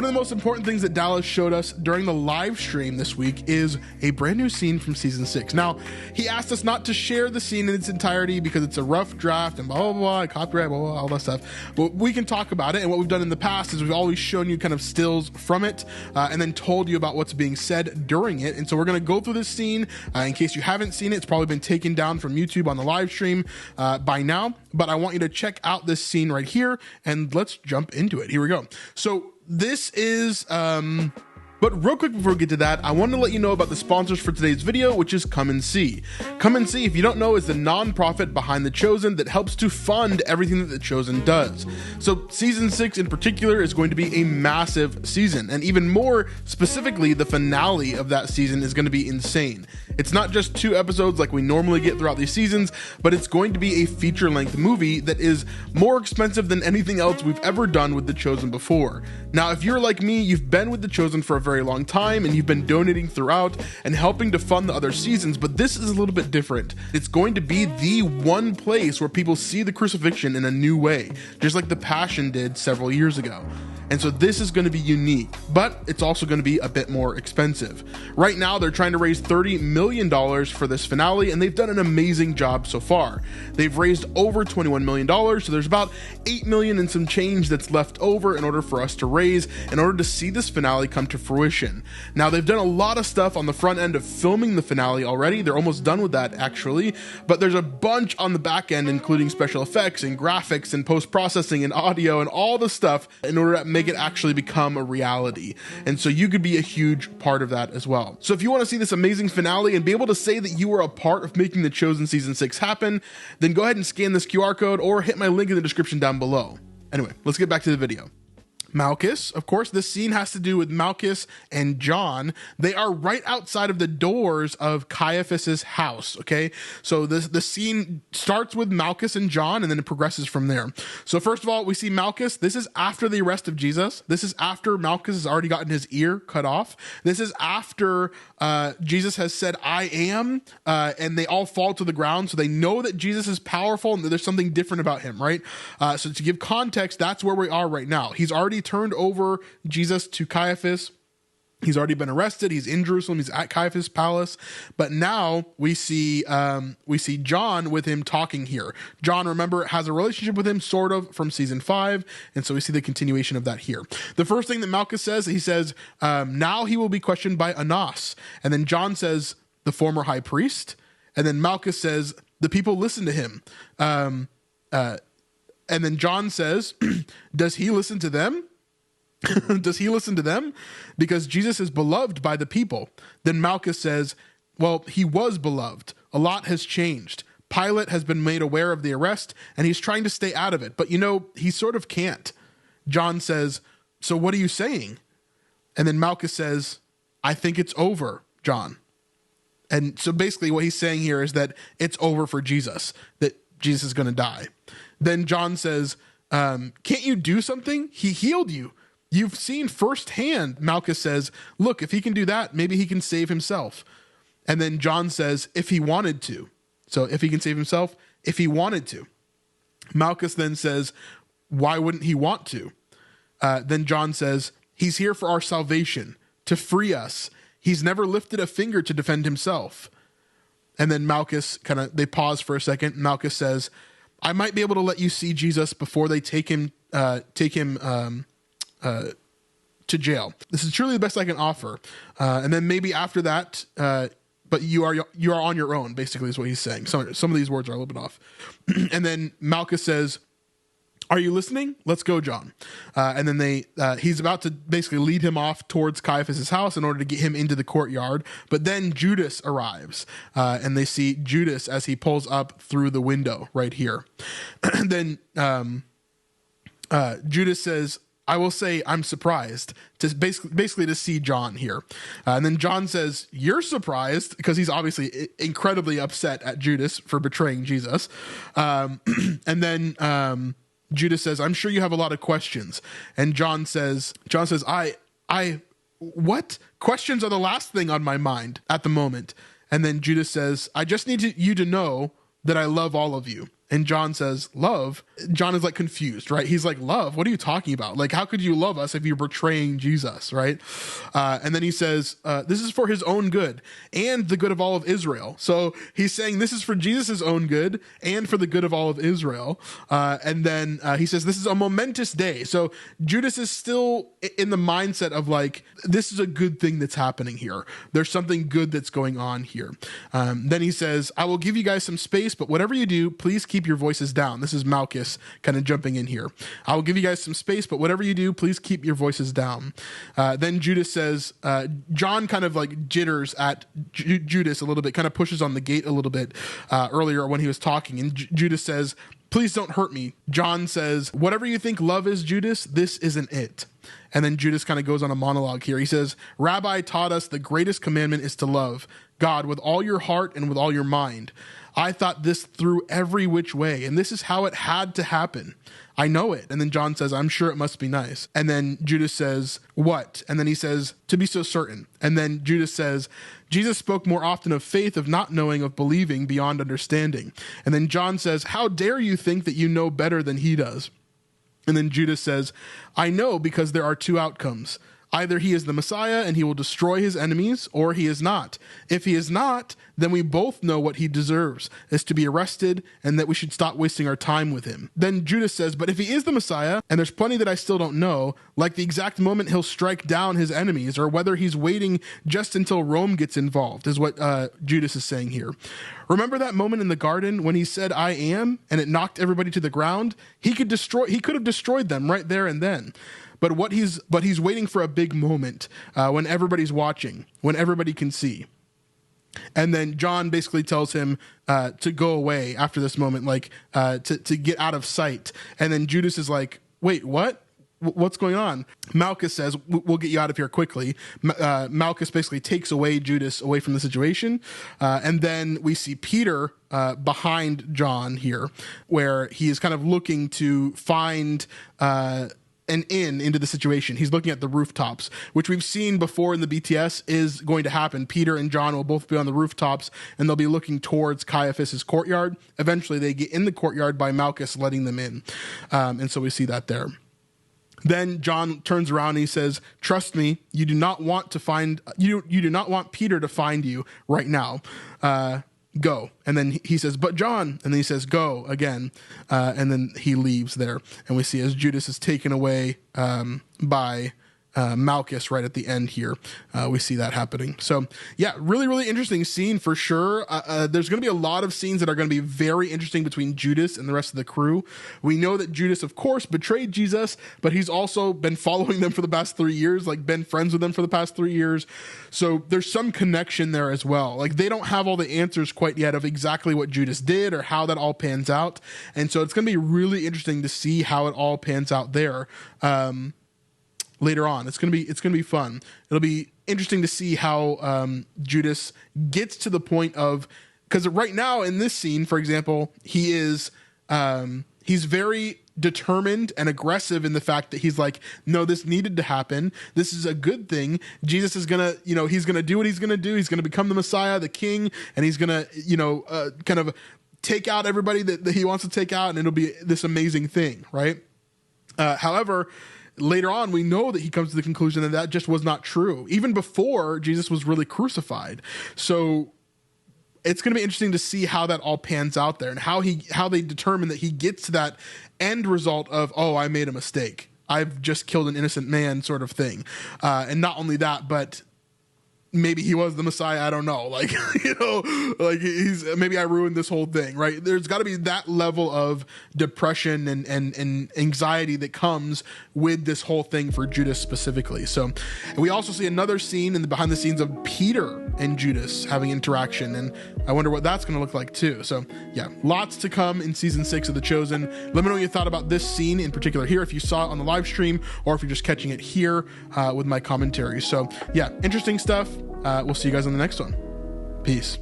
of the most important things that Dallas showed us during the live stream this week is a brand new scene from season 6. Now, he asked us not to share the scene in its entirety because it's a rough draft and blah, blah, blah, copyright, blah, blah, all that stuff. But we can talk about it. And what we've done in the past is we've always shown you kind of stills from it and then told you about what's being said during it. And so we're going to go through this scene. In case you haven't seen it, it's probably been taken down from YouTube on the live stream by now. But I want you to check out this scene right here and let's jump into it. Here we go. So this is, but real quick before we get to that, I wanted to let you know about the sponsors for today's video, which is Come and See. Come and See, if you don't know, is the nonprofit behind The Chosen that helps to fund everything that The Chosen does. So season 6 in particular is going to be a massive season, and even more specifically, the finale of that season is going to be insane. It's not just 2 episodes like we normally get throughout these seasons, but it's going to be a feature-length movie that is more expensive than anything else we've ever done with The Chosen before. Now, if you're like me, you've been with The Chosen for a very long time and you've been donating throughout and helping to fund the other seasons, but this is a little bit different. It's going to be the one place where people see the crucifixion in a new way, just like the Passion did several years ago. And so this is going to be unique, but it's also going to be a bit more expensive. Right now, they're trying to raise $30 million for this finale, and they've done an amazing job so far. They've raised over $21 million, so there's about $8 million and some change that's left over in order for us to raise in order to see this finale come to fruition. Now, they've done a lot of stuff on the front end of filming the finale already. They're almost done with that, actually, but there's a bunch on the back end, including special effects and graphics and post-processing and audio and all the stuff in order to make it actually become a reality. And so you could be a huge part of that as well. So if you want to see this amazing finale and be able to say that you were a part of making The Chosen season 6 happen, then go ahead and scan this QR code or hit my link in the description down below. Anyway, let's get back to the video. Malchus, of course, this scene has to do with Malchus and John. They are right outside of the doors of Caiaphas's house, okay? So the scene starts with Malchus and John, and then it progresses from there. So first of all, we see Malchus. This is after the arrest of Jesus. This is after Malchus has already gotten his ear cut off. This is after Jesus has said, I am, and they all fall to the ground. So they know that Jesus is powerful and that there's something different about him, right? So to give context, that's where we are right now. He's already turned over Jesus to Caiaphas. He's already been arrested. He's in Jerusalem. He's at Caiaphas' palace. But now we see John with him talking here. John, remember, has a relationship with him, sort of, from season 5. And so we see the continuation of that here. The first thing that Malchus says, he says, now he will be questioned by Annas. And then John says, the former high priest. And then Malchus says, the people listen to him. And then John says, does he listen to them? Does he listen to them? Because Jesus is beloved by the people. Then Malchus says, well, he was beloved. A lot has changed. Pilate has been made aware of the arrest, and he's trying to stay out of it. But, he sort of can't. John says, so what are you saying? And then Malchus says, I think it's over, John. And so basically what he's saying here is that it's over for Jesus, that Jesus is going to die. Then John says, can't you do something? He healed you. You've seen firsthand. Malchus says, look, if he can do that, maybe he can save himself. And then John says, if he wanted to. So if he can save himself, if he wanted to. Malchus then says, why wouldn't he want to? Then John says, he's here for our salvation, to free us. He's never lifted a finger to defend himself. And then Malchus they pause for a second. Malchus says, I might be able to let you see Jesus before they take him to jail. This is truly the best I can offer. And then maybe after that, but you are on your own, basically is what he's saying. Some of these words are a little bit off. And then Malchus says, are you listening? Let's go, John. And then he's about to basically lead him off towards Caiaphas' house in order to get him into the courtyard. But then Judas arrives, and they see Judas as he pulls up through the window right here. And then Judas says, I will say I'm surprised to basically to see John here. And then John says, you're surprised, because he's obviously incredibly upset at Judas for betraying Jesus. And then Judas says, I'm sure you have a lot of questions. And John says, what? Questions are the last thing on my mind at the moment. And then Judas says, I just need you to know that I love all of you. And John says, love? John is like confused, right? He's like, love? What are you talking about? Like, how could you love us if you're betraying Jesus, right? And then he says, this is for his own good and the good of all of Israel. So he's saying this is for Jesus' own good and for the good of all of Israel. And then he says, this is a momentous day. So Judas is still in the mindset of like, this is a good thing that's happening here. There's something good that's going on here. Then he says, I will give you guys some space, but whatever you do, please keep your voices down. This is Malchus kind of jumping in here. I will give you guys some space, but whatever you do, please keep your voices down. Then Judas says, John kind of like jitters at Judas a little bit, kind of pushes on the gate a little bit earlier when he was talking. And Judas says, please don't hurt me. John says, whatever you think love is, Judas, this isn't it. And then Judas kind of goes on a monologue here. He says, Rabbi taught us the greatest commandment is to love God with all your heart and with all your mind. I thought this through every which way, and this is how it had to happen. I know it. And then John says, I'm sure it must be nice. And then Judas says, what? And then he says, to be so certain. And then Judas says, Jesus spoke more often of faith, of not knowing, of believing beyond understanding. And then John says, how dare you think that you know better than he does? And then Judas says, I know because there are two outcomes. Either he is the Messiah and he will destroy his enemies, or he is not. If he is not, then we both know what he deserves, is to be arrested, and that we should stop wasting our time with him. Then Judas says, but if he is the Messiah, and there's plenty that I still don't know, like the exact moment he'll strike down his enemies, or whether he's waiting just until Rome gets involved, is what Judas is saying here. Remember that moment in the garden when he said, I am, and it knocked everybody to the ground? He could have destroyed them right there and then. But he's waiting for a big moment when everybody's watching, when everybody can see. And then John basically tells him to go away after this moment, like to get out of sight. And then Judas is like, wait, what? What's going on? Malchus says, we'll get you out of here quickly. Malchus basically takes away Judas away from the situation. And then we see Peter behind John here, where he is kind of looking to find an in into the situation. He's looking at the rooftops, which we've seen before in the BTS is going to happen. Peter and John will both be on the rooftops, and they'll be looking towards Caiaphas's courtyard. Eventually, they get in the courtyard by Malchus letting them in. And so we see that there. Then John turns around and he says, trust me, you do not want Peter to find you right now. Go. And then he says, but John, and then he says, go again. And then he leaves there. And we see as Judas is taken away by Malchus right at the end here. We see that happening. So yeah, really, really interesting scene for sure. There's going to be a lot of scenes that are going to be very interesting between Judas and the rest of the crew. We know that Judas, of course, betrayed Jesus, but he's also been following them for the past 3 years, like been friends with them for the past 3 years. So there's some connection there as well. Like they don't have all the answers quite yet of exactly what Judas did or how that all pans out. And so it's going to be really interesting to see how it all pans out there. Later on, it's gonna be fun. It'll be interesting to see how Judas gets to the point of, because right now in this scene, for example, he's very determined and aggressive in the fact that he's like, no, this needed to happen. This is a good thing. Jesus is gonna, he's gonna do what he's gonna do. He's gonna become the Messiah, the King, and he's gonna, kind of take out everybody that he wants to take out, and it'll be this amazing thing, right? However, later on, we know that he comes to the conclusion that just was not true, even before Jesus was really crucified. So it's going to be interesting to see how that all pans out there and how they determine that he gets to that end result of, oh, I made a mistake. I've just killed an innocent man sort of thing. And not only that, but maybe he was the Messiah. I don't know. Like, maybe I ruined this whole thing, right? There's got to be that level of depression and anxiety that comes with this whole thing for Judas specifically. So we also see another scene in the behind the scenes of Peter and Judas having interaction. And I wonder what that's going to look like too. So yeah, lots to come in season 6 of The Chosen. Let me know what you thought about this scene in particular here, if you saw it on the live stream or if you're just catching it here with my commentary. So yeah, interesting stuff. We'll see you guys on the next one. Peace.